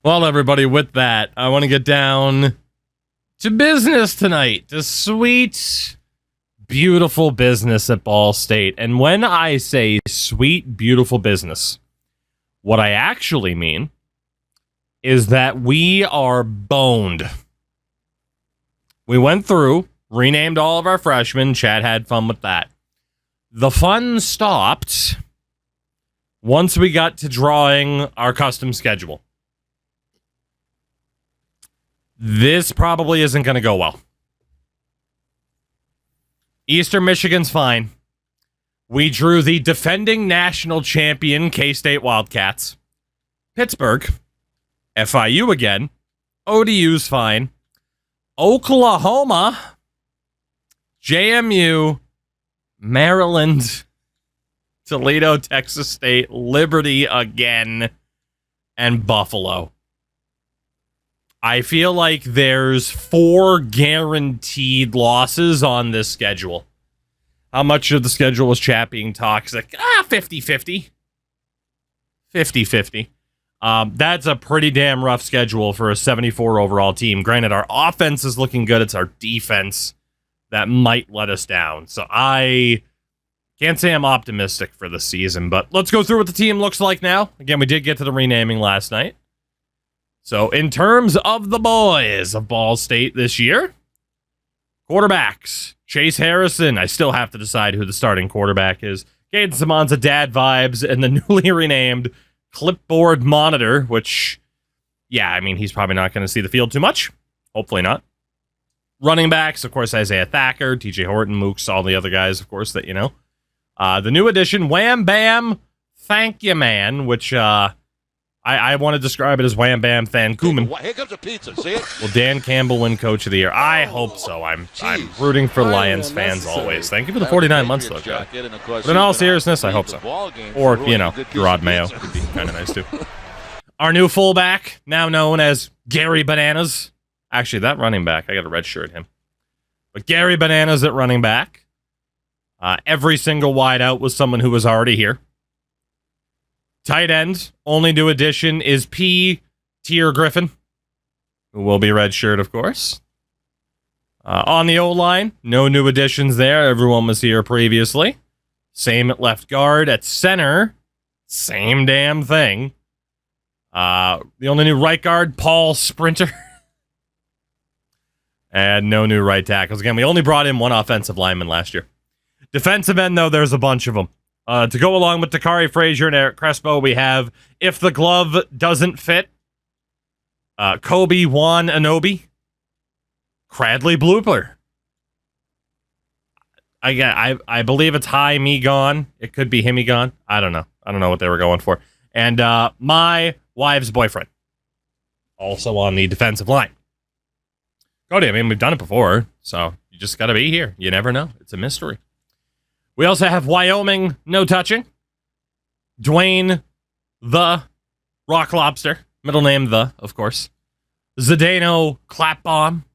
Well, everybody, with that, I want to get down to business tonight. To sweet, beautiful business at Ball State. And when I say sweet, beautiful business, what I actually mean is that we are boned. We went through, renamed all of our freshmen. Chad had fun with that. The fun stopped once we got to drawing our custom schedule. This probably isn't going to go well. Eastern Michigan's fine. We drew the defending national champion K-State Wildcats. Pittsburgh. FIU again. ODU's fine. Oklahoma. JMU. Maryland. Toledo, Texas State. Liberty again. And Buffalo. I feel like there's 4 guaranteed losses on this schedule. How much of the schedule was chat being toxic? 50-50. 50-50. That's a pretty damn rough schedule for a 74 overall team. Granted, our offense is looking good. It's our defense that might let us down. So I can't say I'm optimistic for the season, but let's go through what the team looks like now. Again, we did get to the renaming last night. So, in terms of the boys of Ball State this year, quarterbacks, Chase Harrison. I still have to decide who the starting quarterback is. Caden Simonza, dad vibes, and the newly renamed Clipboard Monitor, which, yeah, I mean, he's probably not going to see the field too much. Hopefully not. Running backs, of course, Isaiah Thacker, TJ Horton, Mooks, all the other guys, of course, that you know. The new addition, Wham Bam, Thank You Man, which, I want to describe it as Wham Bam Thankuman. Here comes a pizza. See it? Will Dan Campbell win Coach of the Year? I hope so. I'm rooting for Lions fans always. Thank you for the 49 months, though, Joe. But in all seriousness, I hope so. Or, you know, Gerard Mayo would be kind of nice, too. Our new fullback, now known as Gary Bananas. Actually, that running back, I got to redshirt him. But Gary Bananas at running back. Every single wideout was someone who was already here. Tight end, only new addition is P. Tier Griffin, who will be redshirt, of course. On the O-line, no new additions there. Everyone was here previously. Same at left guard. At center, same damn thing. The only new right guard, Paul Sprinter. And no new right tackles. Again, we only brought in one offensive lineman last year. Defensive end, though, there's a bunch of them. To go along with Takari Frazier and Eric Crespo, we have, if the glove doesn't fit, Kobe Wan Anobi, Cradley Blooper. I believe it's Hi Me Gone. It could be Himmy Gone. I don't know. I don't know what they were going for. And my wife's boyfriend, also on the defensive line. Cody, I mean, we've done it before, so you just got to be here. You never know. It's a mystery. We also have Wyoming, no touching. Dwayne, the Rock Lobster. Middle name, the, of course. Zdeno, Clap Bomb.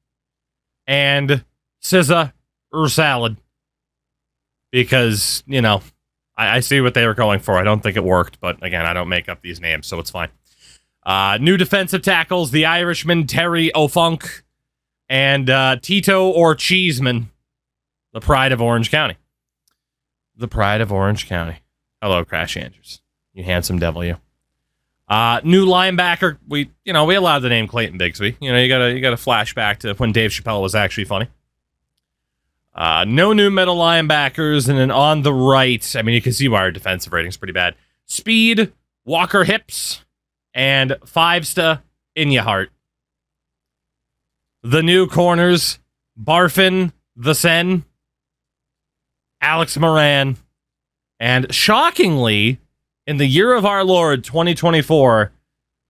And SZA, Salad. Because, you know, I see what they were going for. I don't think it worked, but again, I don't make up these names, so it's fine. New defensive tackles, the Irishman, Terry O'Funk. And Tito or Cheeseman, the pride of Orange County. The pride of Orange County. Hello, Crash Andrews. You handsome devil, you. New linebacker. We allowed the name Clayton Bigsby. You know, you gotta flash back to when Dave Chappelle was actually funny. No new middle linebackers, and then on the right, I mean, you can see why our defensive rating is pretty bad. Speed, Walker Hips, and 5-star Inyahart. The new corners, Barfin, the Sen, Alex Moran, and shockingly, in the year of our Lord, 2024,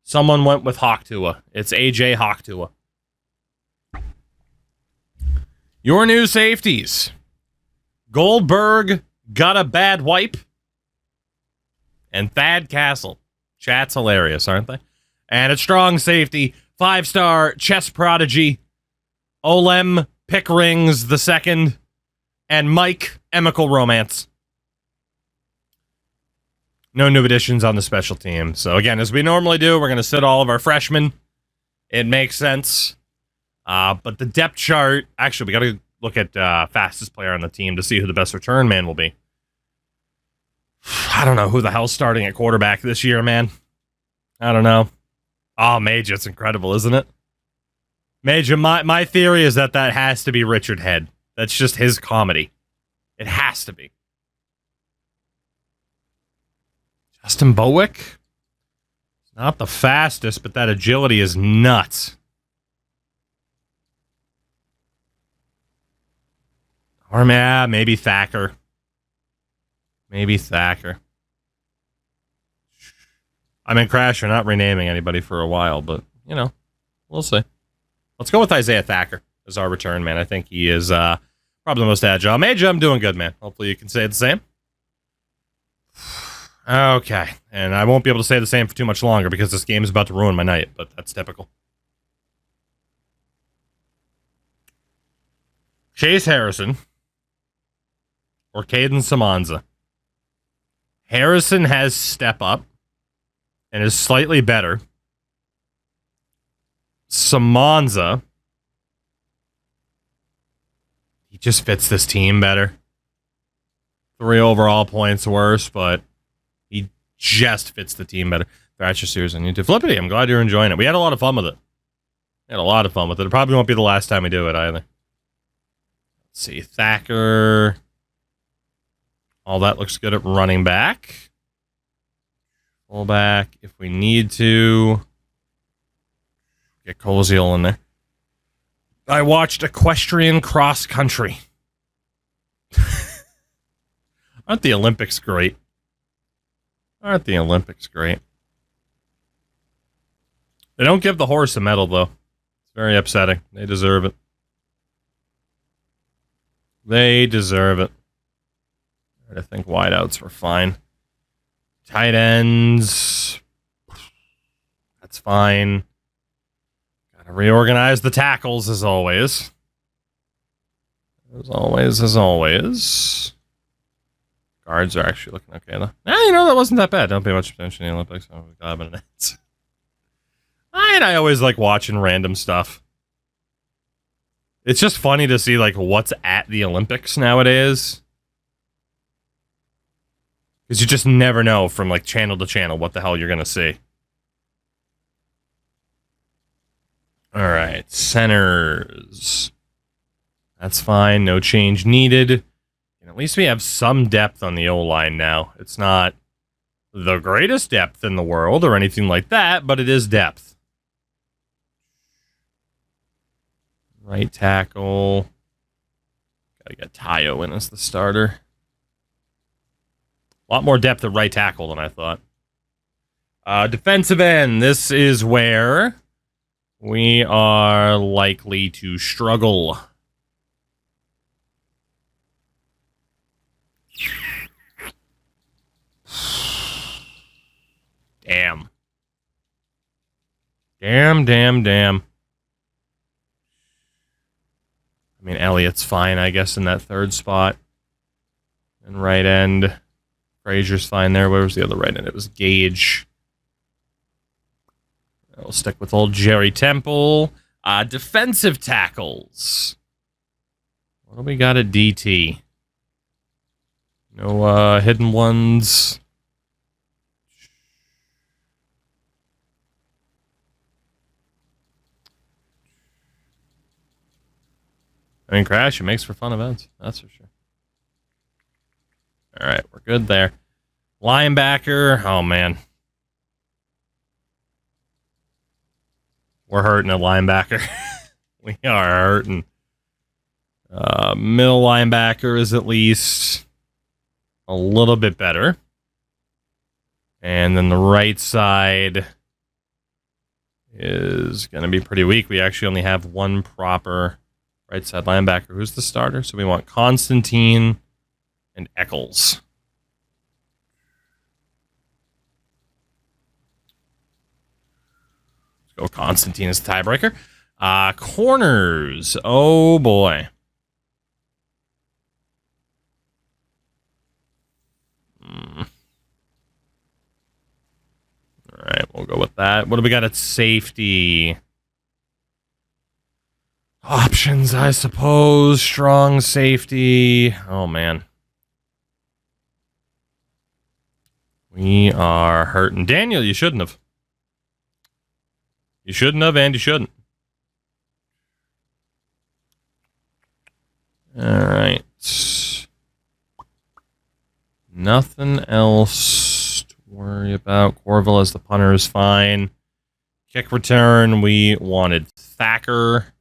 someone went with Hawktua. It's AJ Hawktua. Your new safeties. Goldberg got a bad wipe. And Thad Castle. Chat's hilarious, aren't they? And a strong safety, 5-star chess prodigy, Olem Pickrings II, and Mike Emical Romance. No new additions on the special team. So again, as we normally do, we're going to sit all of our freshmen. It makes sense. But the depth chart, actually, we got to look at fastest player on the team to see who the best return man will be. I don't know who the hell's starting at quarterback this year, man. I don't know. Oh, Mage, it's incredible, isn't it? Mage, my theory is that has to be Richard Head. That's just his comedy. It has to be. Justin Bowick? Not the fastest, but that agility is nuts. Or maybe Thacker. Maybe Thacker. I mean, Crash, you're not renaming anybody for a while, but, you know, we'll see. Let's go with Isaiah Thacker as our return man. I think he is probably the most agile. Major, I'm doing good, man. Hopefully you can say the same. Okay. And I won't be able to say the same for too much longer because this game is about to ruin my night, but that's typical. Chase Harrison or Caden Samanza. Harrison has step up and is slightly better. Samanza, he just fits this team better. 3 overall points worse, but he just fits the team better. Thrasher Series on YouTube. Flippity, I'm glad you're enjoying it. We had a lot of fun with it. We had a lot of fun with it. It probably won't be the last time we do it either. Let's see. Thacker. All that looks good at running back. Fullback, if we need to. Get Koziel in there. I watched Equestrian Cross Country. Aren't the Olympics great? Aren't the Olympics great? They don't give the horse a medal, though. It's very upsetting. They deserve it. They deserve it. I think wideouts were fine. Tight ends. That's fine. Gotta reorganize the tackles as always. As always. Guards are actually looking okay though. You know, that wasn't that bad. Don't pay much attention to the Olympics. I always like watching random stuff. It's just funny to see like what's at the Olympics nowadays. Because you just never know from like channel to channel what the hell you're gonna see. Alright, centers. That's fine, no change needed. And at least we have some depth on the O-line now. It's not the greatest depth in the world or anything like that, but it is depth. Right tackle. Gotta get Tayo in as the starter. A lot more depth at right tackle than I thought. Defensive end. This is where we are likely to struggle. Damn. Damn. I mean, Elliott's fine, I guess, in that third spot. And right end. Frazier's fine there. Where was the other right end? It was Gage. I'll stick with old Jerry Temple. Defensive tackles. What do we got at DT? No hidden ones. I mean, Crash, it makes for fun events. That's for sure. All right, we're good there. Linebacker. Oh, man. We're hurting a linebacker. We are hurting. Middle linebacker is at least a little bit better. And then the right side is going to be pretty weak. We actually only have one proper right side linebacker. Who's the starter? So we want Constantine and Eccles. Let's go Constantine as the tiebreaker. Corners. Oh, boy. we'll go with that. What do we got at safety? Options, I suppose. Strong safety. Oh, man. We are hurting. Daniel, you shouldn't have. You shouldn't have, and you shouldn't. All right. Nothing else to worry about. Corville as the punter is fine. Kick return, we wanted Thacker.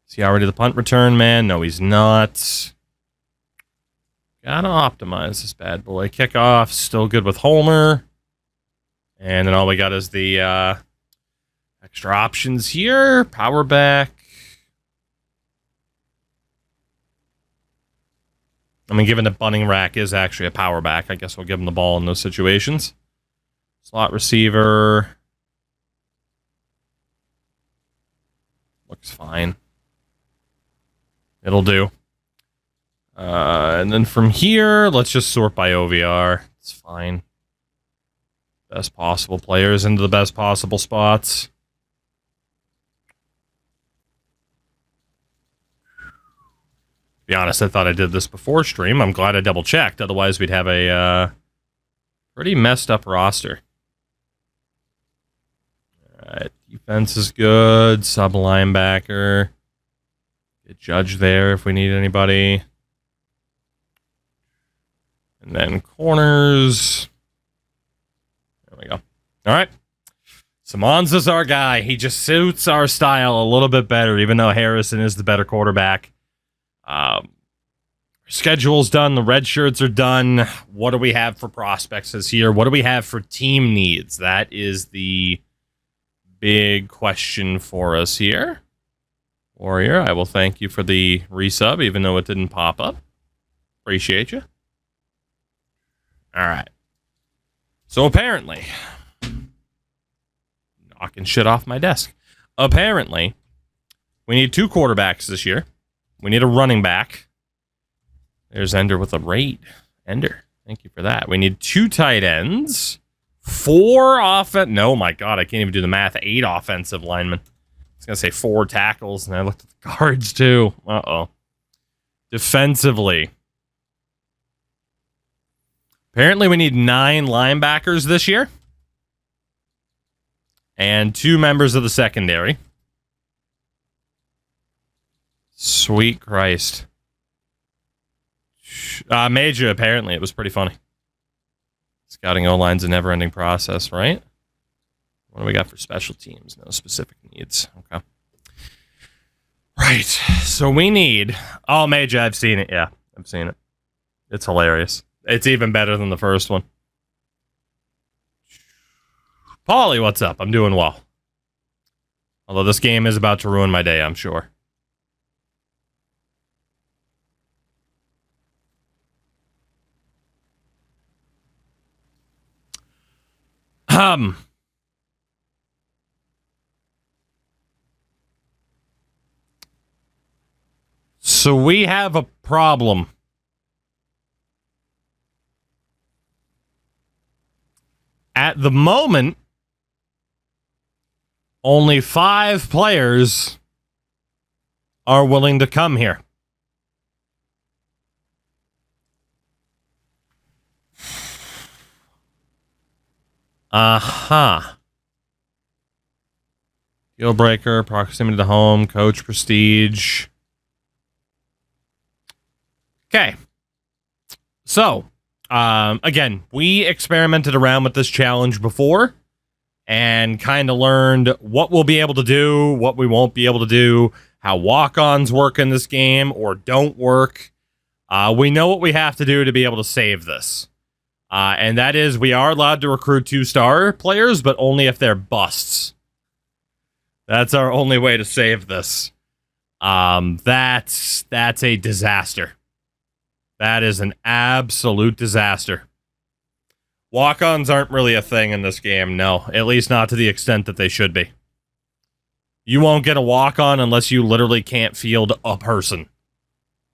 Is he already the punt return man? No, he's not. Gotta optimize this bad boy. Kickoff, still good with Homer. And then all we got is the extra options here. Power back. I mean, given that bunting rack is actually a power back, I guess we'll give him the ball in those situations. Slot receiver. Looks fine. It'll do. And then from here, let's just sort by OVR. It's fine. Best possible players into the best possible spots. To be honest, I thought I did this before stream. I'm glad I double checked. Otherwise, we'd have a pretty messed up roster. All right, defense is good. Sub linebacker. Get Judge there if we need anybody. And then corners. There we go. All right. Simons is our guy. He just suits our style a little bit better, even though Harrison is the better quarterback. Schedule's done. The red shirts are done. What do we have for prospects this year? What do we have for team needs? That is the big question for us here. Warrior, I will thank you for the resub, even though it didn't pop up. Appreciate you. All right. So apparently, knocking shit off my desk. Apparently, we need 2 quarterbacks this year. We need a running back. There's Ender with a rate. Ender, thank you for that. We need 2 tight ends. 4 offense. No, my God, I can't even do the math. 8 offensive linemen. I was going to say 4 tackles, and I looked at the guards too. Uh-oh. Defensively. Apparently, we need 9 linebackers this year. And 2 members of the secondary. Sweet Christ. Major, apparently, it was pretty funny. Scouting O-line's a never-ending process, right? What do we got for special teams? No specific needs. Okay. Right. So we need... Oh, Major, I've seen it. Yeah, I've seen it. It's hilarious. It's even better than the first one. Paulie, what's up? I'm doing well. Although this game is about to ruin my day, I'm sure. So we have a problem. At the moment, only 5 players are willing to come here. Deal breaker, proximity to home, coach prestige. Okay. So, again, we experimented around with this challenge before and kind of learned what we'll be able to do, what we won't be able to do, how walk-ons work in this game or don't work. We know what we have to do to be able to save this. And that is we are allowed to recruit 2-star players, but only if they're busts. That's our only way to save this. That's a disaster. That is an absolute disaster. Walk-ons aren't really a thing in this game, no. At least not to the extent that they should be. You won't get a walk-on unless you literally can't field a person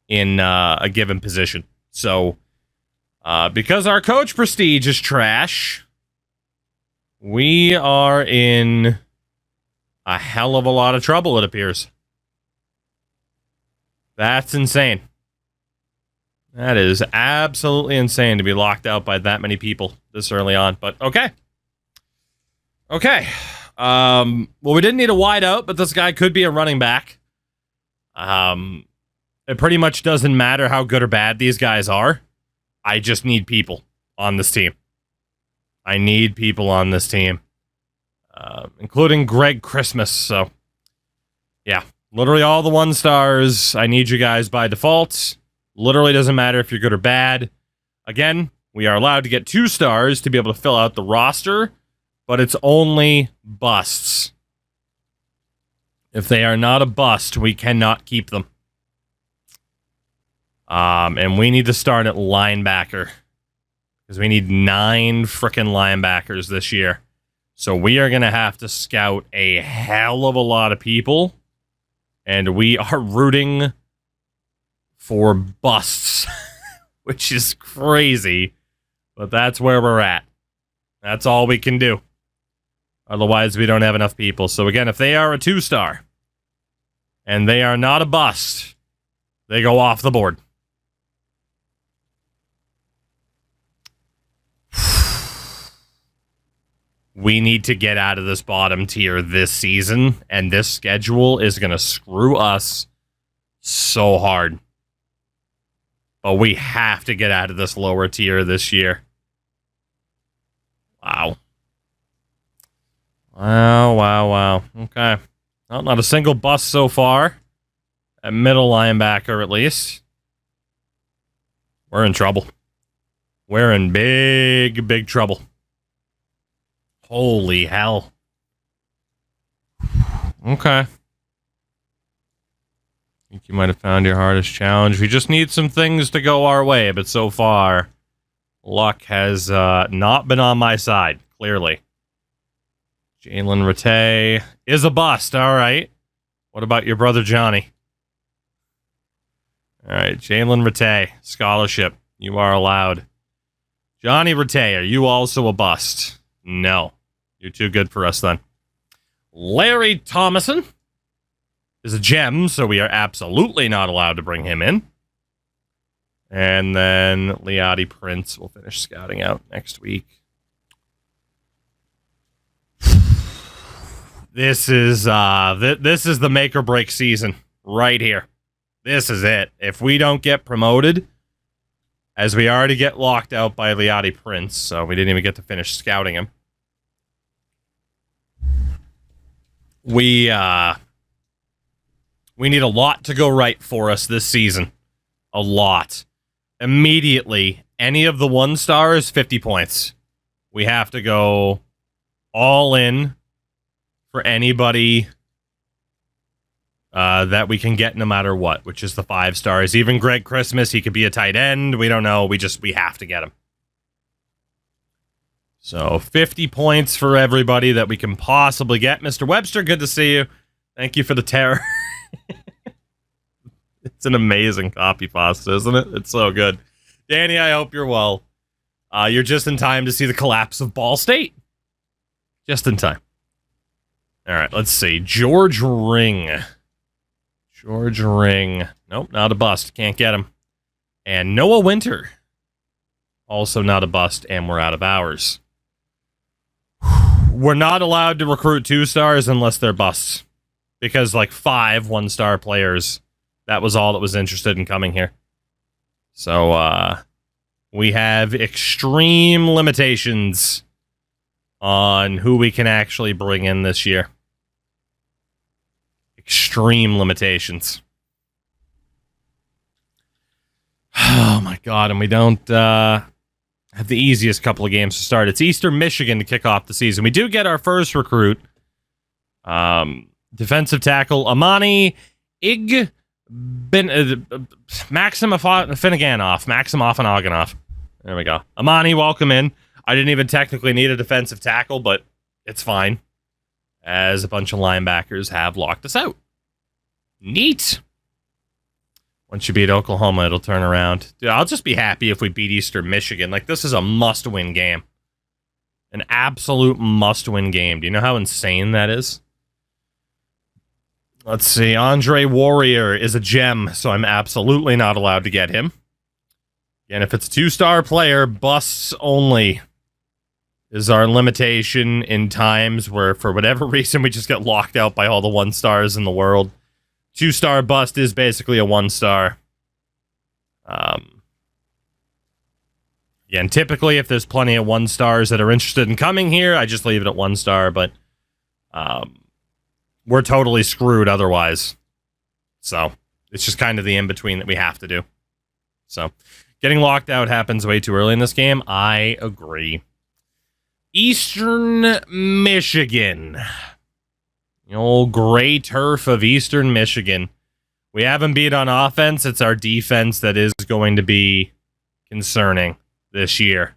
in a given position. So, because our coach prestige is trash, We are in a hell of a lot of trouble, it appears. That's insane. That is absolutely insane to be locked out by that many people this early on. But okay. Okay. Well, we didn't need a wide out, but this guy could be a running back. It pretty much doesn't matter how good or bad these guys are. I just need people on this team. I need people on this team. Including Greg Christmas. So, yeah. Literally all the 1-stars. I need you guys by default. Literally doesn't matter if you're good or bad. Again, we are allowed to get 2 stars to be able to fill out the roster, but it's only busts. If they are not a bust, we cannot keep them. And we need to start at linebacker, because we need 9 frickin' linebackers this year. So we are going to have to scout a hell of a lot of people, and we are rooting for busts, which is crazy, but that's where we're at. That's all we can do. Otherwise, we don't have enough people. So again, if they are a 2-star and they are not a bust, they go off the board. We need to get out of this bottom tier this season, and this schedule is going to screw us so hard. But we have to get out of this lower tier this year. Wow. Wow. Okay. Well, not a single bust so far. At middle linebacker, at least. We're in trouble. We're in big trouble. Holy hell. Okay. I think you might have found your hardest challenge. We just need some things to go our way, but so far, luck has not been on my side, clearly. Jalen Rattay is a bust, all right. What about your brother Johnny? All right, Jalen Rattay, scholarship. You are allowed. Johnny Rattay, are you also a bust? No. You're too good for us then. Larry Thomason is a gem, so we are absolutely not allowed to bring him in. And then Liati Prince will finish scouting out next week. This is the make or break season right here. This is it. If we don't get promoted, as we already get locked out by Liati Prince, so we didn't even get to finish scouting him. We need a lot to go right for us this season. A lot. Immediately, any of the 1-stars, 50 points. We have to go all in for anybody that we can get no matter what, which is the 5 stars. Even Greg Christmas, he could be a tight end. We don't know. We have to get him. So 50 points for everybody that we can possibly get. Mr. Webster, good to see you. Thank you for the terror. It's an amazing copy pasta, isn't it? It's so good. Danny, I hope you're well. You're just in time to see the collapse of Ball State. Just in time. All right, let's see. George Ring. Nope, not a bust. Can't get him. And Noah Winter. Also not a bust, and we're out of hours. We're not allowed to recruit 2-stars unless they're busts. Because, 5 1-star players, that was all that was interested in coming here. So, we have extreme limitations on who we can actually bring in this year. Extreme limitations. Oh, my God. And we don't have the easiest couple of games to start. It's Eastern Michigan to kick off the season. We do get our first recruit. Defensive tackle Amani Maximoff. There we go. Amani, welcome in. I didn't even technically need a defensive tackle, but it's fine, as a bunch of linebackers have locked us out. Neat. Once you beat Oklahoma, it'll turn around. Dude, I'll just be happy if we beat Eastern Michigan. This is a must-win game. An absolute must-win game. Do you know how insane that is? Let's see. Andre Warrior is a gem, so I'm absolutely not allowed to get him. And if it's a 2-star player, busts only is our limitation in times where, for whatever reason, we just get locked out by all the 1-stars in the world. 2-star bust is basically a 1-star. Again, typically, if there's plenty of 1-stars that are interested in coming here, I just leave it at 1-star, but we're totally screwed otherwise. So, it's just kind of the in-between that we have to do. So, getting locked out happens way too early in this game. I agree. Eastern Michigan. The old gray turf of Eastern Michigan. We haven't beat on offense. It's our defense that is going to be concerning this year.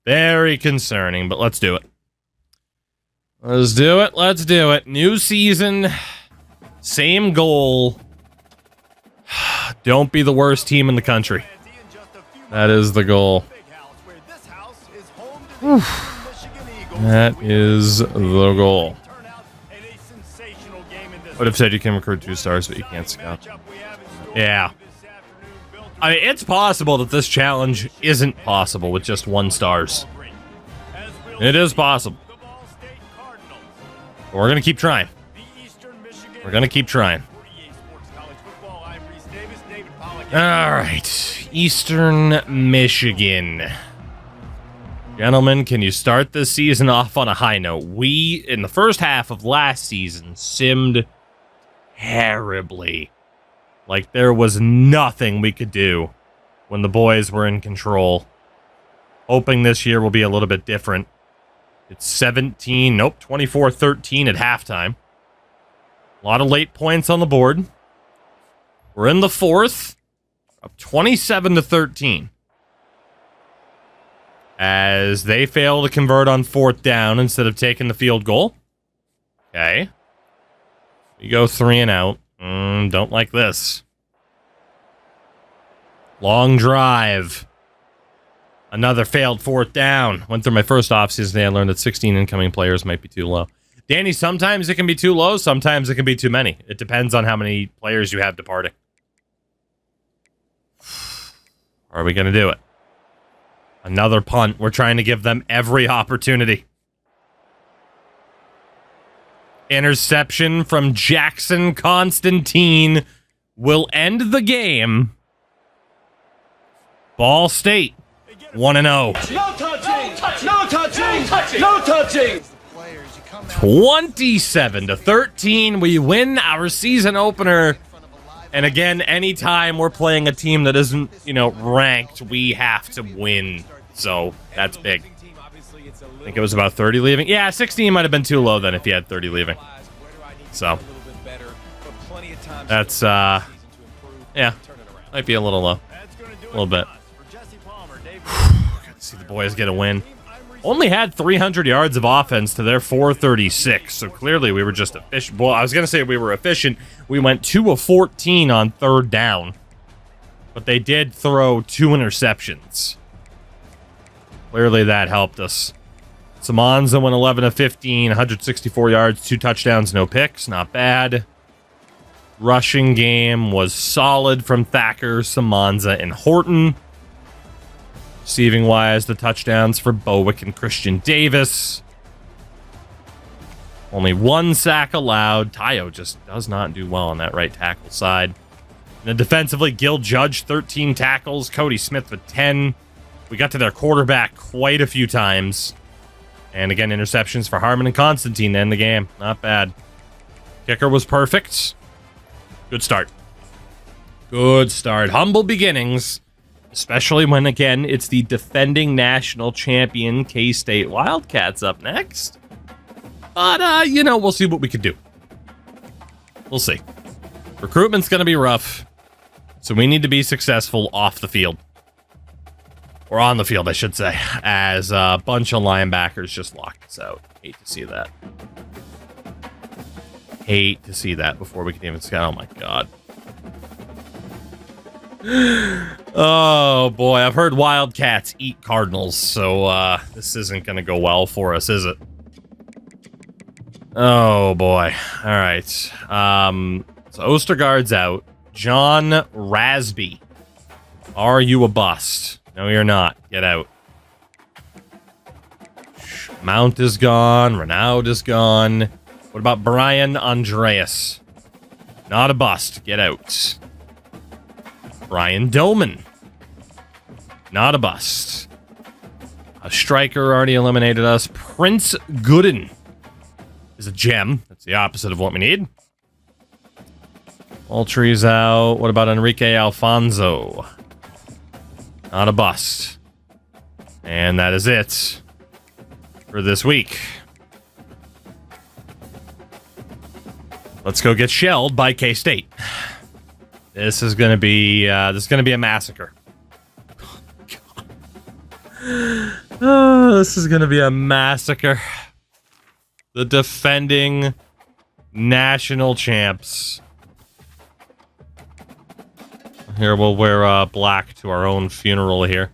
Very concerning, but let's do it. Let's do it. Let's do it. New season. Same goal. Don't be the worst team in the country. That is the goal. That is the goal. Would have said you can recruit 2-stars, but you can't scout. Yeah. I mean, it's possible that this challenge isn't possible with just 1-stars. It is possible. But we're going to keep trying. We're going to keep trying. All right. Eastern Michigan. Gentlemen, can you start this season off on a high note? We, in the first half of last season, simmed terribly. Like, there was nothing we could do when the boys were in control. Hoping this year will be a little bit different. It's 24-13 at halftime. A lot of late points on the board. We're in the fourth, up 27-13. As they fail to convert on 4th down instead of taking the field goal. Okay. We go 3 and out. Don't like this. Long drive. Another failed 4th down. Went through my first offseason today. I learned that 16 incoming players might be too low. Danny, sometimes it can be too low. Sometimes it can be too many. It depends on how many players you have departing. Are we going to do it? Another punt. We're trying to give them every opportunity. Interception from Jackson Constantine will end the game. Ball State, 1-0. No touching! No touching! No touching! 27-13. We win our season opener. And again, anytime we're playing a team that isn't, ranked, we have to win. So, that's big. I think it was about 30 leaving. Yeah, 16 might have been too low then if you had 30 leaving. So, that's, yeah, might be a little low. A little bit. Good to see the boys get a win. Only had 300 yards of offense to their 436, so clearly we were just efficient. Well, I was going to say we were efficient. We went 2 of 14 on 3rd down, but they did throw 2 interceptions. Clearly that helped us. Samanza went 11 of 15, 164 yards, 2 touchdowns, no picks. Not bad. Rushing game was solid from Thacker, Samanza, and Horton. Receiving-wise, the touchdowns for Bowick and Christian Davis. Only 1 sack allowed. Tayo just does not do well on that right tackle side. And then defensively, Gil Judge, 13 tackles. Cody Smith with 10. We got to their quarterback quite a few times. And again, interceptions for Harmon and Constantine to end the game. Not bad. Kicker was perfect. Good start. Good start. Humble beginnings. Especially when, again, it's the defending national champion K-State Wildcats up next. But, we'll see what we can do. We'll see. Recruitment's going to be rough. So we need to be successful off the field. Or on the field, I should say. As a bunch of linebackers just locked us out. Hate to see that. Hate to see that before we can even scout. Oh, my God. Oh, boy. I've heard Wildcats eat Cardinals, so this isn't going to go well for us, is it? Oh, boy. All right. So Ostergaard's out. John Rasby. Are you a bust? No, you're not. Get out. Mount is gone. Renaud is gone. What about Brian Andreas? Not a bust. Get out. Brian Doman. Not a bust. A striker already eliminated us. Prince Gooden is a gem. That's the opposite of what we need. Moultrie's out. What about Enrique Alfonso? Not a bust. And that is it for this week. Let's go get shelled by K-State. This is gonna be a massacre. Oh, this is gonna be a massacre. The defending national champs. Here, we'll wear black to our own funeral here.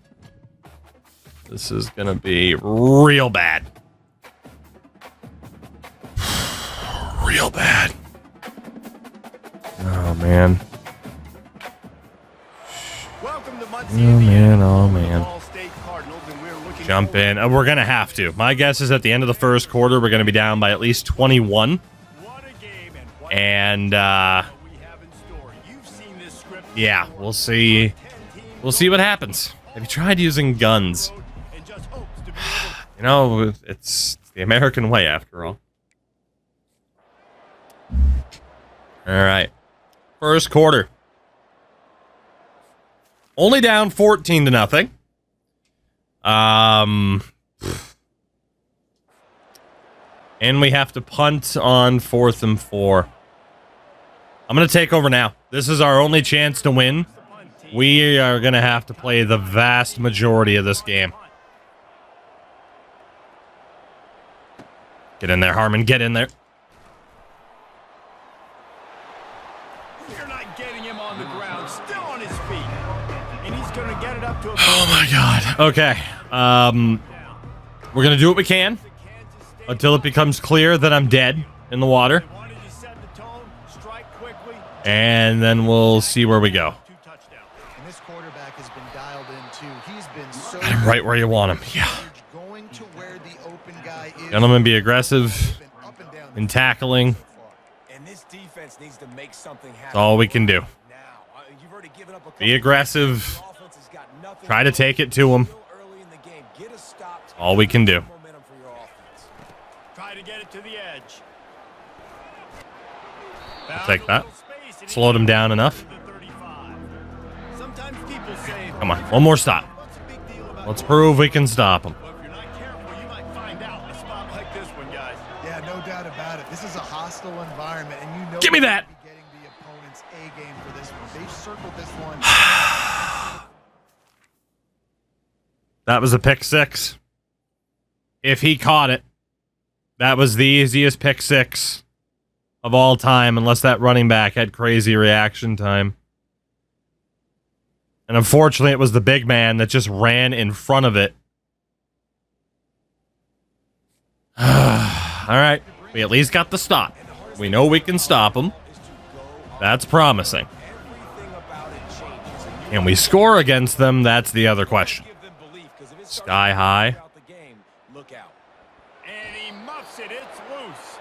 This is gonna be real bad. Real bad. Oh, man. Oh, man. Jump in. We're going to have to. My guess is at the end of the first quarter, we're going to be down by at least 21. And, yeah, we'll see. We'll see what happens. Have you tried using guns? You know, it's the American way, after all. All right. First quarter. Only down 14-0. And we have to punt on 4th and 4. I'm going to take over now. This is our only chance to win. We are going to have to play the vast majority of this game. Get in there, Harmon. Get in there. You're not getting him on the ground, still on his feet. And he's going to get it up to a... Oh, my God. Okay. We're going to do what we can until it becomes clear that I'm dead in the water. And then we'll see where we go. Got him right where you want him. Yeah. Gentlemen, be aggressive in tackling. That's all we can do. Be aggressive. Try to take it to him. That's all we can do. Try to get it to the edge. I'll take that. Slowed him down enough. Come on, one more stop. Let's prove we can stop him. Yeah, no doubt about it. This is a hostile environment, and you know. Give me that. Getting the opponent's A game for this one. They've circled this one. That was a pick six. If he caught it, that was the easiest pick six of all time, unless that running back had crazy reaction time. And unfortunately, it was the big man that just ran in front of it. All right. We at least got the stop. We know we can stop him. That's promising. Can we score against them? That's the other question. Sky high. And he muffs it. It's loose.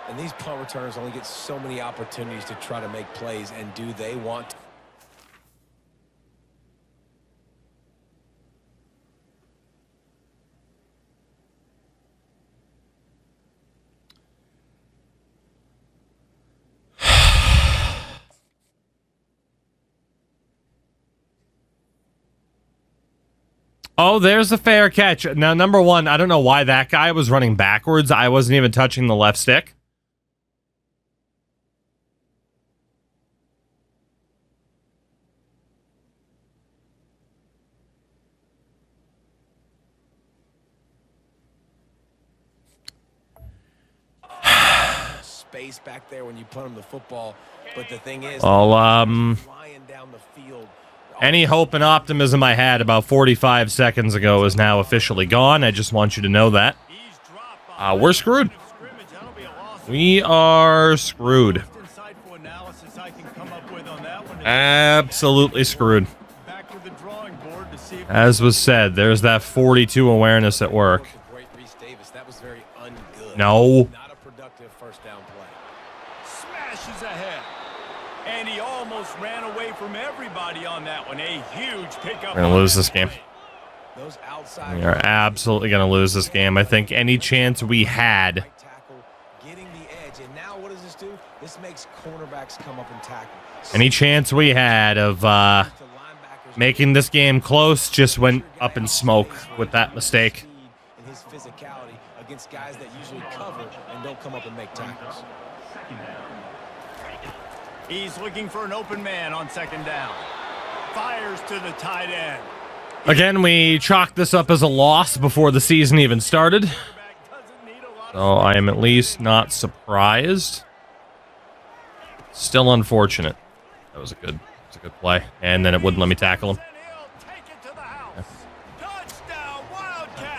And these punt returners only get so many opportunities to try to make plays, and do they want to? Oh, there's a fair catch. Now, number one, I don't know why that guy was running backwards. I wasn't even touching the left stick. Space back there when you put him the football, but the thing is, I'll flying down the field Any hope and optimism I had about 45 seconds ago is now officially gone. I just want you to know that. We're screwed. We are screwed. Absolutely screwed. As was said, there's that 42 awareness at work. No. Not a productive first down play. Smashes ahead. And he almost ran away from everybody on that one. A huge pickup. We're going to lose this game. Those outside We are absolutely going to lose this game. I think any chance we had. Getting the edge. And now what does this do? This makes cornerbacks come up and tackle. Any chance we had of making this game close just went up in smoke with that mistake. And his physicality against guys that usually cover and don't come up and make tackles. He's looking for an open man on second down. Fires to the tight end. Again, we chalked this up as a loss before the season even started. So I am at least not surprised. Still unfortunate. That was a good play. And then it wouldn't let me tackle him.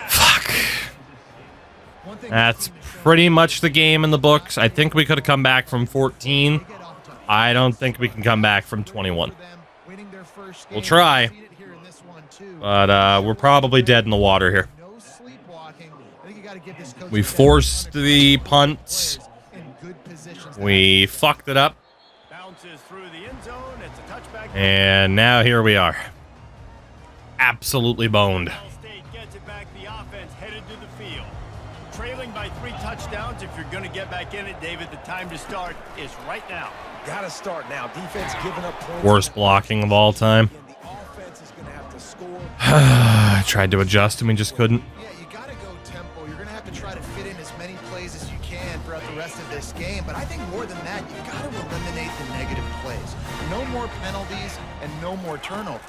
Fuck. That's pretty much the game in the books. I think we could have come back from 14. I don't think we can come back from 21. We'll try. But we're probably dead in the water here. We forced the punts. We fucked it up. And now here we are. Absolutely boned. Trailing by 3 touchdowns. If you're going to get back in it, David, the time to start is right now. Got to start now. Defense giving up points. Worst blocking of all time. The offense is going to have to score. I tried to adjust and we just couldn't. Yeah, you got to go tempo. You're going to have to try to fit in as many plays as you can throughout the rest of this game. But I think more than that, you got to eliminate the negative plays. No more penalties and no more turnovers.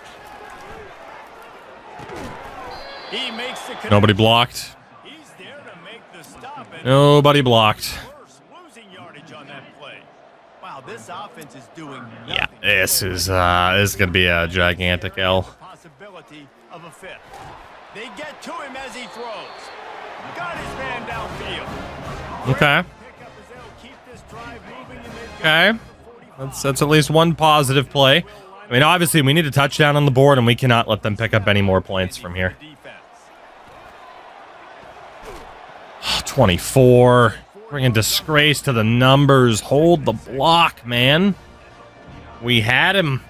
He makes the connection. Nobody blocked. He's there to make the stop. Nobody blocked. Losing yardage on that play. Wow, this offense is doing nothing. Yeah, this is gonna be a gigantic L. Possibility of a fifth. They get to him as he throws. Got his man downfield. Okay. Pick up his L, keep this drive moving, and they've Okay. That's at least one positive play. I mean, obviously, we need a touchdown on the board, and we cannot let them pick up any more points from here. 24. Bringing disgrace to the numbers. Hold the block, man. We had him.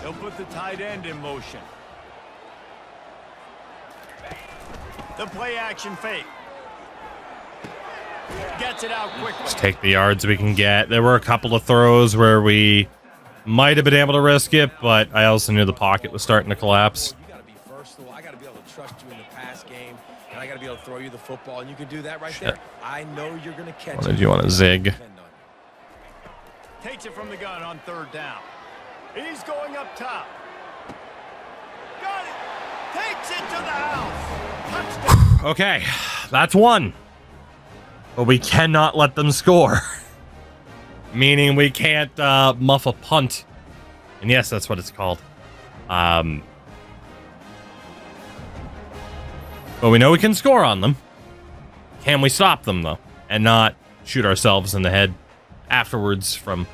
They'll put the tight end in motion. The play action fake. Gets it out quickly. Let's take the yards we can get. There were a couple of throws where we might have been able to risk it, but I also knew the pocket was starting to collapse. You got to be versatile. I got to be able to trust you in the pass game, and I got to be able to throw you the football, and you can do that right there. I know you're going to catch it. What did you want to zig? Takes it from the gun on third down. He's going up top. Got it. Takes it to the house. Touchdown. Okay, that's one. But we cannot let them score. Meaning we can't muff a punt. And yes, that's what it's called. But we know we can score on them. Can we stop them, though? And not shoot ourselves in the head afterwards from...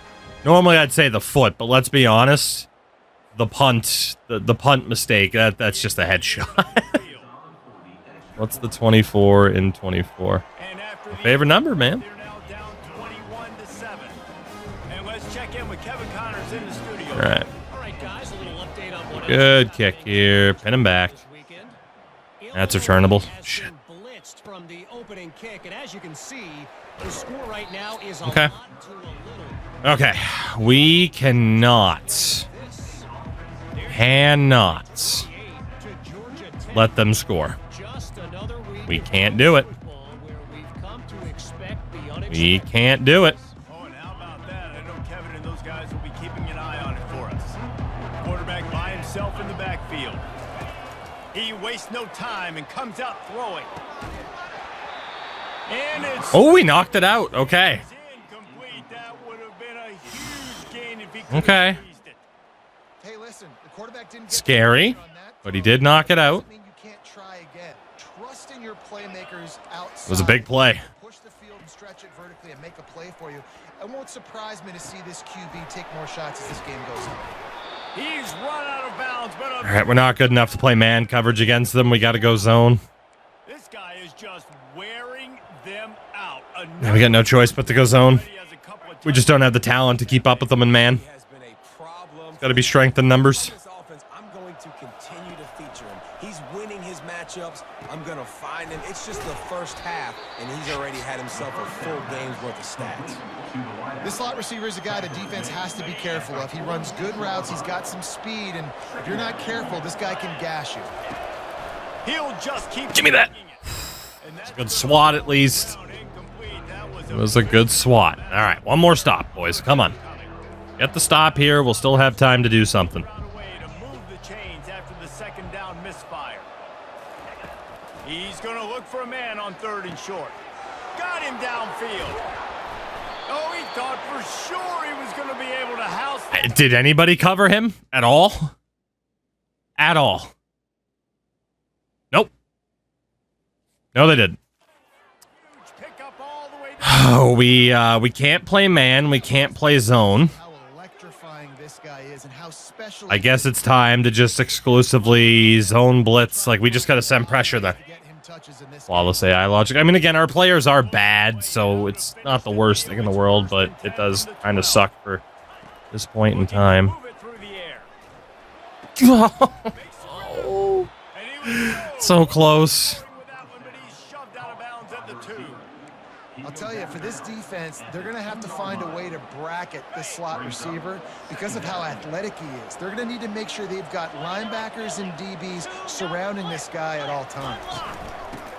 Normally I'd say the foot, but let's be honest. The punt, the punt mistake, that's just a headshot. What's the 24 in 24? My favorite number, man. They're now down 21-7. And let's check in with Kevin Connors in the studio. All right. All right, guys, a little update on what Good kick here. Pin him back. That's returnable. Shit. Blitzed from the opening kick, and as you can see, the score right now is a Okay. lot to a little. Okay. We cannot let them score. Just another week We can't do it. where we've come to expect the We unexpected. can't do it. Oh, and how about that? I know Kevin and those guys will be keeping an eye on it for us. Quarterback by himself in the backfield. He wastes no time and comes out throwing. And it's Oh, we knocked it out. Okay. incomplete. That would have been a huge Okay. Hey, listen, the quarterback didn't get Scary, on that but he throw. did knock it out. Doesn't mean you can't try again. Trust in your playmakers outside. It was a big play. Push the field and stretch it vertically and make a play for you. It won't surprise me to see this QB take more shots as this game goes on. He's run out of bounds, but All right, we're not good enough to play man coverage against them. We got to go zone. this guy is just wearing them out. Yeah, we got no choice but to go zone. We just don't have the talent to keep up with them in man. Has been a problem. Got to be strength in numbers. This offense, I'm going to continue to feature him. He's winning his matchups. I'm going to find him. It's just the first half, and he's already had himself a full game's worth of stats. This slot receiver is a guy the defense has to be careful of. He runs good routes. He's got some speed, and if you're not careful, this guy can gash you. He'll just keep. Give me that. It's a Good swat at least. It was a good swat. All right, one more stop, boys. Come on. Get the stop here. We'll still have time to do something. He's going to look for a man on 3rd and short. Got him downfield. Oh, he thought for sure he was going to be able to house. Did anybody cover him at all? At all? Nope. No, they didn't. Pick up all the way Oh, we can't play man. We can't play zone. How electrifying this guy is and how special. I guess it's time to just exclusively zone blitz. Like, we just got to send pressure there. Get him touches in this Flawless AI logic. I mean, again, our players are bad, so it's not the worst thing in the world, but it does kind of suck for this point in time. move it through the air. So close. With that one, but he's shoved out of bounds at the 2. I'll tell you, for this defense, they're going to have to find a way to bracket this slot receiver because of how athletic he is. They're going to need to make sure they've got linebackers and DBs surrounding this guy at all times.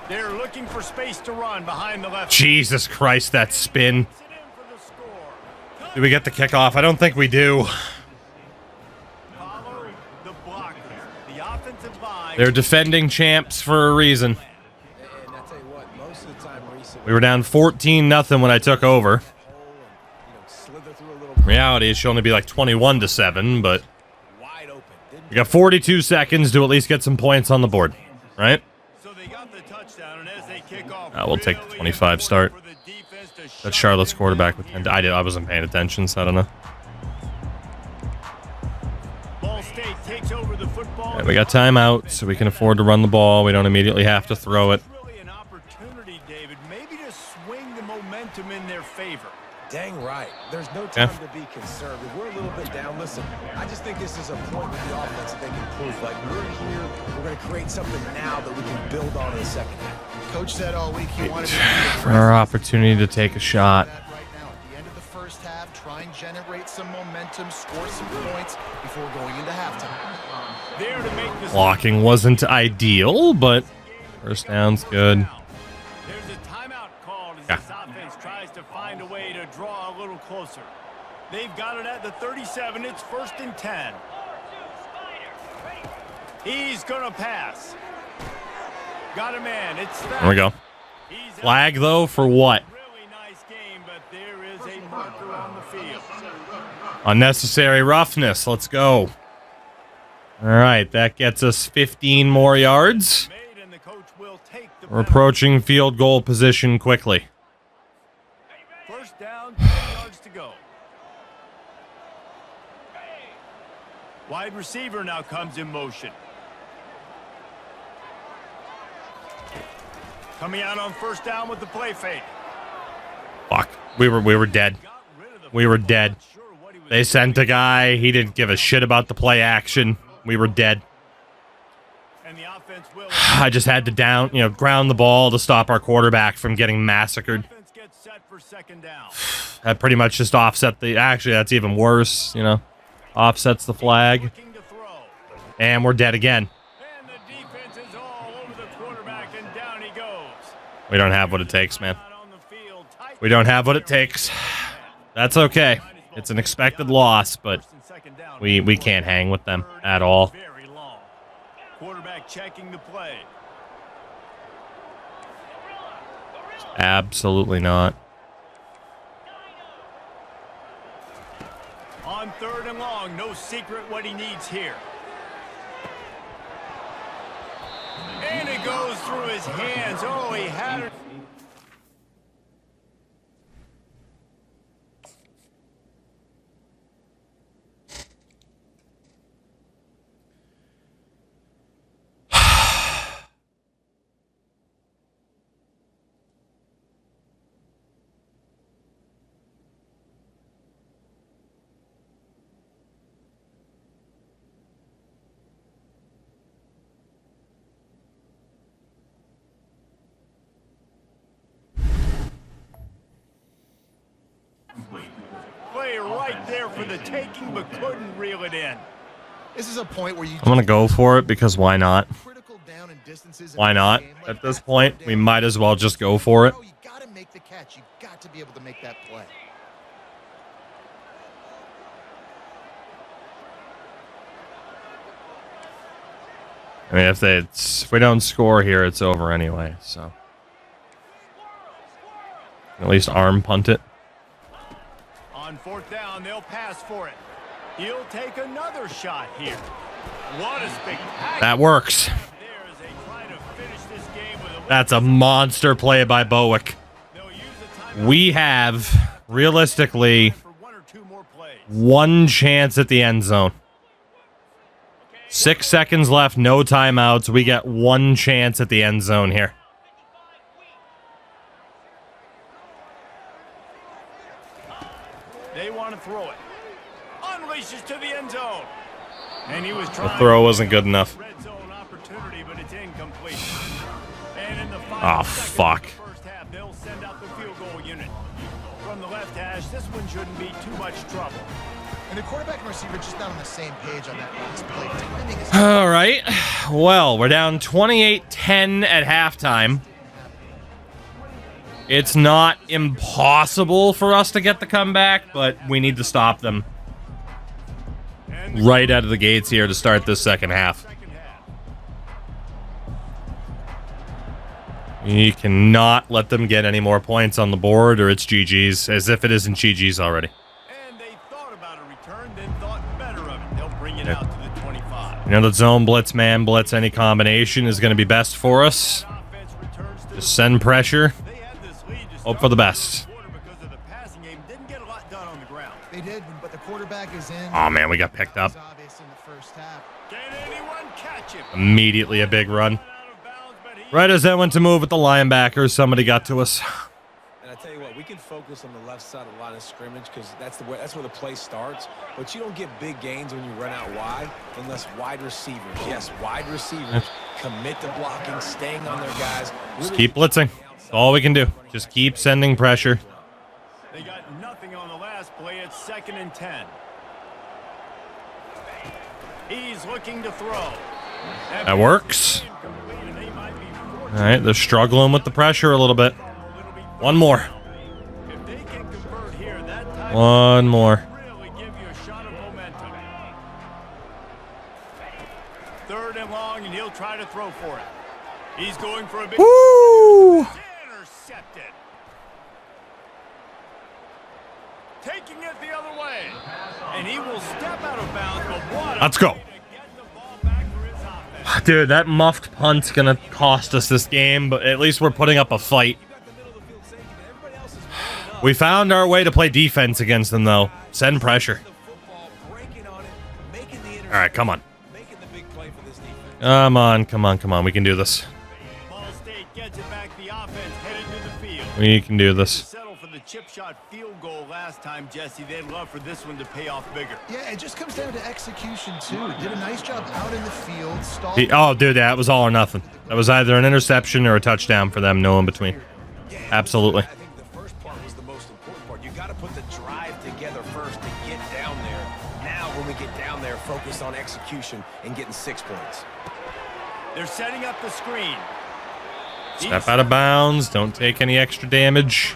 They're looking for space to run behind the left. Jesus Christ, that spin. Sit in for the score. Do we get the kickoff? I don't think we do. Follow the blockers. The offensive line. They're defending champs for a reason. And I tell you what, most of the time recently, We were down 14-0 when I took over. slither through a little Reality, it should only be like 21-7, but wide open. Didn't we got 42 seconds to at least get some points on the board, right? So they got the touchdown, and as they kick off, We'll take the 25 start. for the defense to That's shut Charlotte's them quarterback down. with 10. I wasn't paying attention, so I don't know. Ball State takes over the football. Yeah, we got timeout, so we can afford to run the ball. We don't immediately have to throw it. It's really an opportunity, David, maybe to swing the momentum in their favor. Dang right. There's no time to be conservative. We're a little bit down. Listen, I just think this is a point with the offense that they can prove. Like, we're here. We're going to create something now that we can build on in the second half. Coach said all week he wanted to For our opportunity to take a shot. right now at the end of the first half, try and generate some momentum, score some points before going into halftime. There to make this Blocking wasn't ideal, but first down's good. There's a timeout called as Yeah. this offense tries to find a way to draw a little closer. They've got it at the 37. It's 1st and 10. He's going to pass. Got a man. It's that. There we go. He's out. Flag, though, for what? Really nice game, but there is a marker on the field. Unnecessary roughness. Let's go. All right, that gets us 15 more yards. Made, and the coach will take the We're penalty. approaching field goal position quickly. 1st down, 10 yards to go. Wide receiver now comes in motion. Coming out on 1st down with the play fake. Fuck. We were dead. Got rid of the We were football. dead. Not sure what he was They sent a guy. He didn't give a shit about the play action. We were dead. and the offense will. I just had to ground the ball to stop our quarterback from getting massacred. Offense gets set for 2nd down. That pretty much just offset the... Actually, that's even worse, Offsets the flag. Looking to throw. And we're dead again. And the defense is all over the quarterback, and down he goes. We don't have what it takes, man. Out on the field, tight. We don't have what it takes. That's okay. It's an expected loss, but 1st and 2nd down. we can't hang with them at all. Very long. Quarterback checking the play. Absolutely not. On 3rd long. No secret what he needs here. And it goes through his hands. Oh, he had it. Play right there for the taking, but couldn't reel it in. This is a point where you I'm gonna go for it because why not? critical down and distances. Why not? At this point, we might as well just go for it. You got to make the catch. You got to be able to make that play. I mean, if we don't score here, it's over anyway. So at least arm punt it. On fourth down, they'll pass for it. He'll take another shot here. What a spectacular. That works. There as they try to finish this game with a That's a monster play by Bowick. They'll use the timeout We have realistically for one or two more plays. one chance at the end zone. 6 seconds left, no timeouts. We get one chance at the end zone here. They want to throw it. Unleashes to the end zone. And he was The trying throw wasn't good enough. red zone opportunity, but it's incomplete. And in the Oh, final seconds fuck. of the first half, they'll send out the field goal unit. From the left hash, this one shouldn't be too much trouble. And the quarterback and receiver just not on the same page on that last play. Timing is All right. Well, we're down 28-10 at halftime. It's not impossible for us to get the comeback, but we need to stop them right out of the gates here to start this second half. You cannot let them get any more points on the board or it's GG's, as if it isn't GG's already. And they thought about a return, then thought better of it. They'll bring it out to the 25. You know, the zone blitz, man blitz, any combination is going to be best for us. Offense returns to Just send pressure. They had this lead to Hope start for the the best. quarter because of the passing game. Didn't get a lot done on the ground. They did, but the quarterback is in. Oh, man, we got picked up. It's obvious in the first half. Can anyone catch him? Immediately a big run. Out of bounds, but he Right as I went to move with the linebackers, somebody got to us. And I tell you what, we can focus on the left side of the line of scrimmage because that's where the play starts. But you don't get big gains when you run out wide unless wide receivers, yes, wide receivers commit to blocking, staying on their guys. Just keep blitzing. That's all we can do. Just keep sending pressure. They got nothing on the last play. It's 2nd and 10. He's looking to throw. That works. Incomplete, and they might be fortunate All right, they're struggling with the pressure a little bit. a little bit. One more. If they can convert here, that time One more. really give you a shot of momentum. 3rd and long, and he'll try to throw for it. He's going for a big Woo! intercepted. Taking it the other way. And he will step out of bounds, but what a Let's go. way to get the ball back for his offense. Dude, that muffed punt's going to cost us this game, but at least we're putting up a fight. We found our way to play defense against them, though. Send pressure. All right, come on. Come on, come on, come on. We can do this. Ball State gets it back. The offense headed to the field. We can do this. Settle for the chip shot field goal last time, Jesse. They'd love for this one to pay off bigger. Yeah, it just comes down to execution, too. Did a nice job out in the field. Stalled. Oh, dude, that was all or nothing. That was either an interception or a touchdown for them, no in between. Absolutely. I think the first part was the most important part. You got to put the drive together first to get down there. Now, when we get down there, focus on execution and getting 6 points. They're setting up the screen. Step out of bounds. Don't take any extra damage.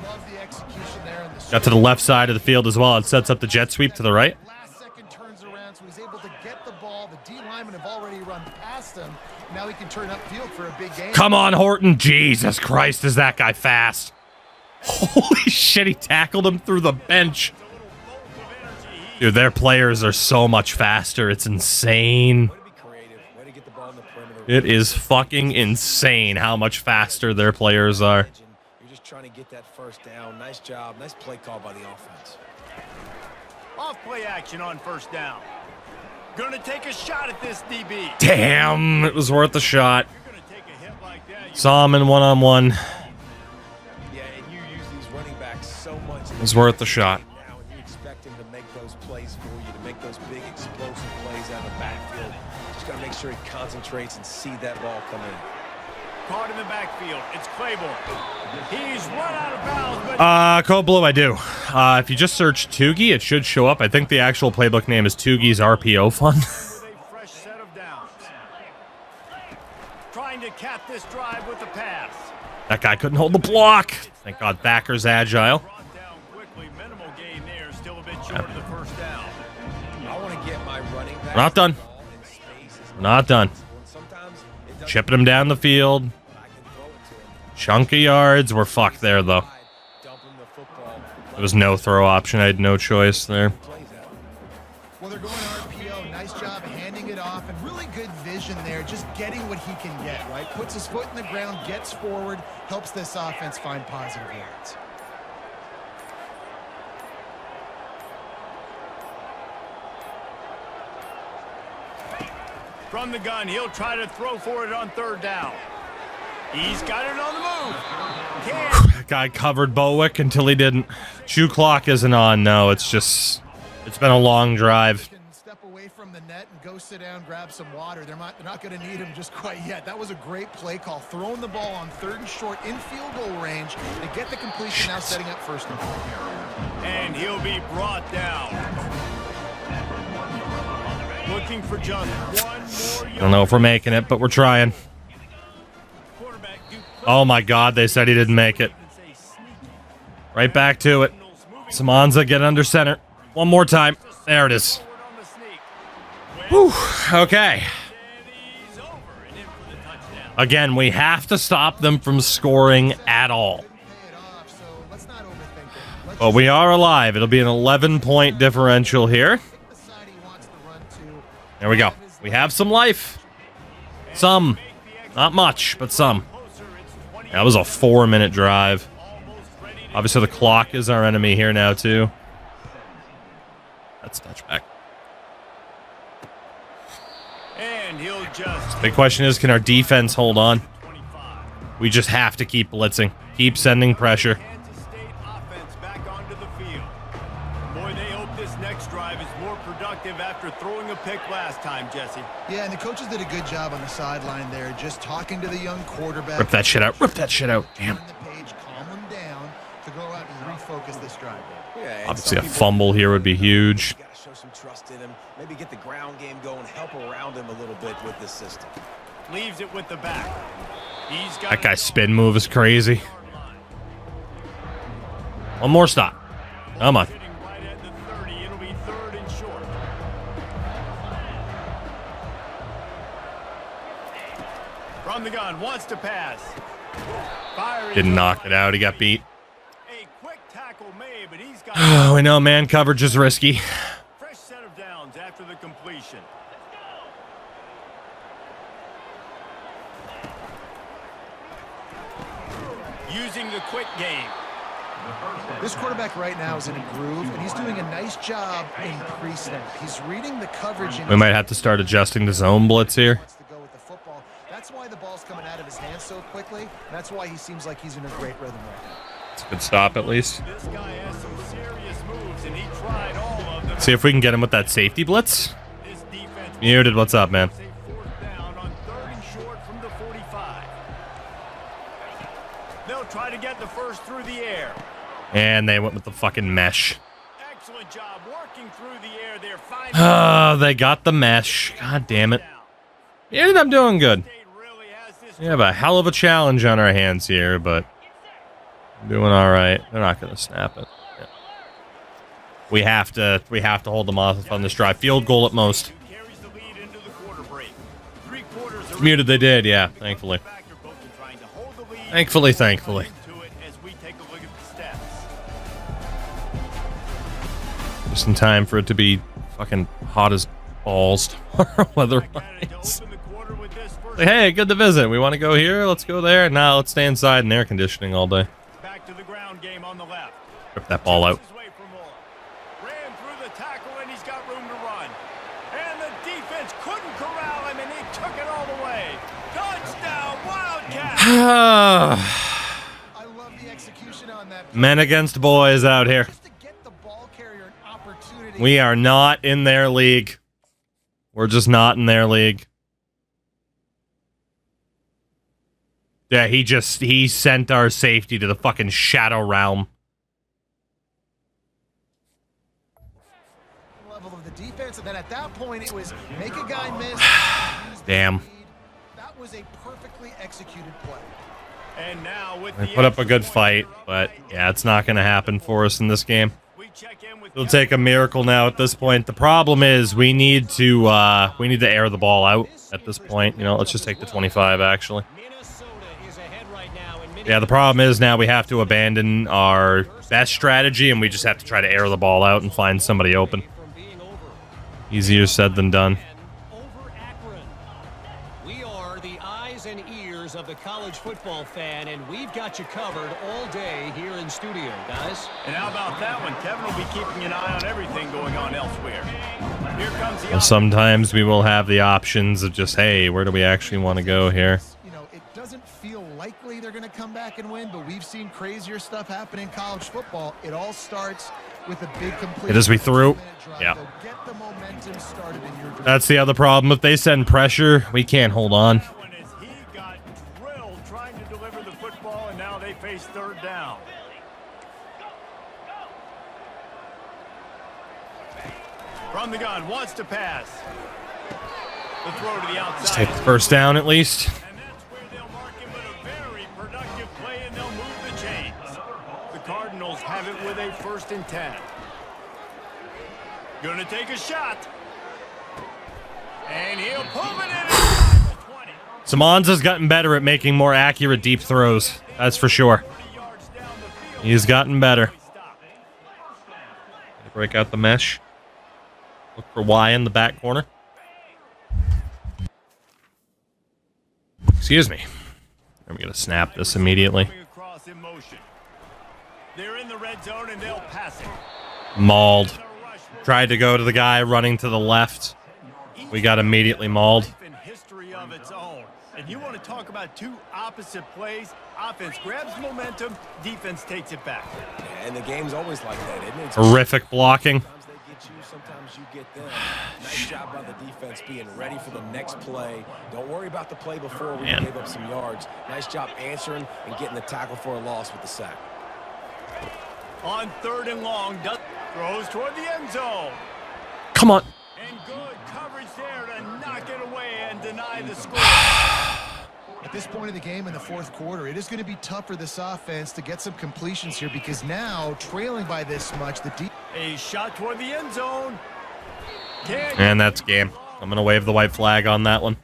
Love the execution there in the Got to the left side of the field as well. It sets up the jet sweep to the right. last second turns around, so he's able to get the ball. The D linemen have already run past him. Now he can turn upfield for a big game. Come on, Horton. Jesus Christ, is that guy fast? Holy shit, he tackled him through the bench. Dude, their players are so much faster. It's insane. Way to be creative. Way to get the ball in the perimeter. It is fucking insane how much faster their players are. You're just trying to get that first down. Nice job. Nice play call by the offense. Off play action on first down. Gonna take a shot at this DB. Damn, it was worth the shot. You're gonna take a hit like that. Saw him in one-on-one. Yeah, and you use these running backs so much. It was worth the shot. Now, and you expect him to make those plays for you, to make those big explosive plays out of the backfield. Just gotta make sure he concentrates and see that ball come in. Caught in the backfield. It's Claiborne. He's run out of bounds, but Code Blue, I do. If you just search Toogie, it should show up. I think the actual playbook name is Toogie's RPO Fund. with a fresh set of downs. Trying to cap this drive with a pass. That guy couldn't hold the block. Thank God Thacker's agile. Brought down quickly. Minimal gain there. Still a bit short of the first down. I want to get my running back. We're not done. We're not done. Sometimes it doesn't Chipping him down the field. I can throw it to him. Chunk of yards. We're fucked there, though. Dump him the football. There was no throw option. I had no choice there. Plays out. Well, they're going RPO. Nice job handing it off, and really good vision there, just getting what he can get, right? Puts his foot in the ground, gets forward, helps this offense find positive yards. From the gun, he'll try to throw for it on third down. He's got it on the move. Can't. That guy covered Bowick until he didn't. Shoe clock isn't on. No, it's been a long drive. Can step away from the net and go sit down, grab some water. They're not going to need him just quite yet. That was a great play call. Throwing the ball on third and short in field goal range to get the completion, now setting up first and goal. And he'll be brought down. Looking for just one more I don't know if we're making it, but we're trying. quarterback. Oh my God, they said he didn't make it. Right back to it. Samanza, get under center. One more time. There it is. Whew. Okay. Again, we have to stop them from scoring at all. But we are alive. It'll be an 11-point differential here. There we go. We have some life. Some. Not much, but some. That was a 4-minute drive. Obviously, the clock is our enemy here now, too. That's touchback. And he'll just The question is, can our defense hold on? We just have to keep blitzing. Keep sending pressure. Kansas State offense back onto the field. Boy, they hope this next drive is more productive after throwing a pick last time, Jesse. Yeah, and the coaches did a good job on the sideline there, just talking to the young quarterback. Rip that shit out. Rip that shit out. Damn. Turn the page, calm them down to go out and refocus this drive. Yeah, and Obviously, a some people- fumble here would be huge. You gotta show some trust in him. Maybe get the ground game going, help around him a little bit with this system. Leaves it with the back. He's got That guy's spin move is crazy. One more stop. Come on. Sitting right at the 30. It'll be third and short. From the gun, wants to pass. Fire Didn't knock it out. He got beat. A quick tackle made, but he's got Oh, we know man coverage is risky. fresh set of downs after the completion. Using the quick game. This quarterback right now is in a groove, and he's doing a nice job in pre-snap. He's reading the coverage. We might have to start adjusting the zone blitz here. Wants to go with the football. That's why the ball's coming out of his hands so quickly. And that's why he seems like he's in a great rhythm right now. It's a good stop at least. This guy has some serious moves, and he tried all of them. See if we can get him with that safety blitz. This defense Muted, what's up, man? a fourth down on third and short from the 45. They'll try to get the first through the air. And they went with the fucking mesh. Excellent job working through the air there. Oh, they got the mesh. God damn it. He ended up doing good. Really has this We have a hell of a challenge on our hands here, but doing all right. They're not going to snap it. Yeah. We have to hold them off on this drive. Field goal at most. carries the lead into the quarter break. 3/4 are Muted, they did, yeah. Thankfully. Factor both in trying to hold the lead. Thankfully. To it as we take a look at the stats. Just in time for it to be fucking hot as balls tomorrow weather-wise. Like, hey, good to visit. We want to go here. Let's go there. Now let's stay inside in air conditioning all day. Back to the ground game on the left. Rip that ball out. Ran through the tackle and he's got room to run. And the defense couldn't corral him and he took it all the way. Touchdown, Wildcat! I love the execution on that. Men against boys out here. Just to get the ball carrier an opportunity. We are not in their league. We're just not in their league. Yeah, he sent our safety to the fucking shadow realm. Level of the defense, and then at that point it was make a guy miss. Damn. That was a perfectly executed play. And now with They put up a good fight, but yeah, it's not going to happen for us in this game. It'll take a miracle now at this point. The problem is we need to air the ball out at this point. You know, let's just take the 25 actually. Yeah, the problem is now we have to abandon our best strategy and we just have to try to air the ball out and find somebody open. Easier said than done. We are the eyes and ears of the college football fan, and we've got you covered all day here in studio, guys. And how about that one? Kevin will be keeping an eye on everything going on elsewhere. Here comes the Sometimes we will have the options of just, hey, where do we actually want to go here? You know, it doesn't feel likely they're going to come back and win, but we've seen crazier stuff happen in college football. It all starts with a big completion. It is we threw. Yeah. Get the momentum started in your That's the other problem. If they send pressure, we can't hold on. He got drilled trying to deliver the football, and now they face third down. From the gun, wants to pass. The throw to the outside. Let's take the first down at least. And that's where they'll mark him with a very productive play, and they'll move the chains. The Cardinals have it with a 1st and 10. Gonna take a shot. And he'll pull it in. Samanza's gotten better at making more accurate deep throws. That's for sure. He's gotten better. Break out the mesh. Look for Y in the back corner. Excuse me. I'm going to snap this immediately. They're in the red zone and they'll pass it. Mauled. Tried to go to the guy running to the left. We got immediately mauled. History of its own. And you want to talk about two opposite plays? Offense grabs momentum, defense takes it back. Yeah, and the game's always like that, isn't it? Horrific blocking. Sometimes they get you, sometimes you get them. Nice job by the defense being ready for the next play. Don't worry about the play before we gave up some yards. Nice job answering and getting the tackle for a loss with the sack. On 3rd and long, throws toward the end zone. Come on. And good coverage there to knock it away and deny the score. At this point in the game in the 4th quarter, it is going to be tough for this offense to get some completions here because now, trailing by this much, a shot toward the end zone. And that's game. I'm going to wave the white flag on that one.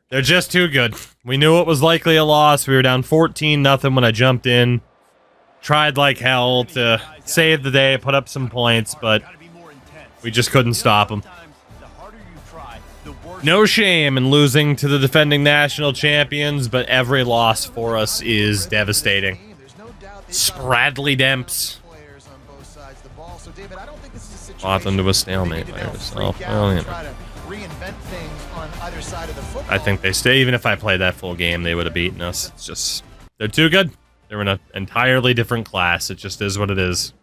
They're just too good. We knew it was likely a loss. We were down 14-0 when I jumped in. Tried like hell to save the day, put up some points, but we just couldn't stop them. No shame in losing to the defending national champions, but every loss for us is devastating. Spradley Demps. Bought them to a stalemate by yourself. Well, you know. I think they stay. Even if I played that full game, they would have beaten us. It's just, they're too good. They're in an entirely different class. It just is what it is.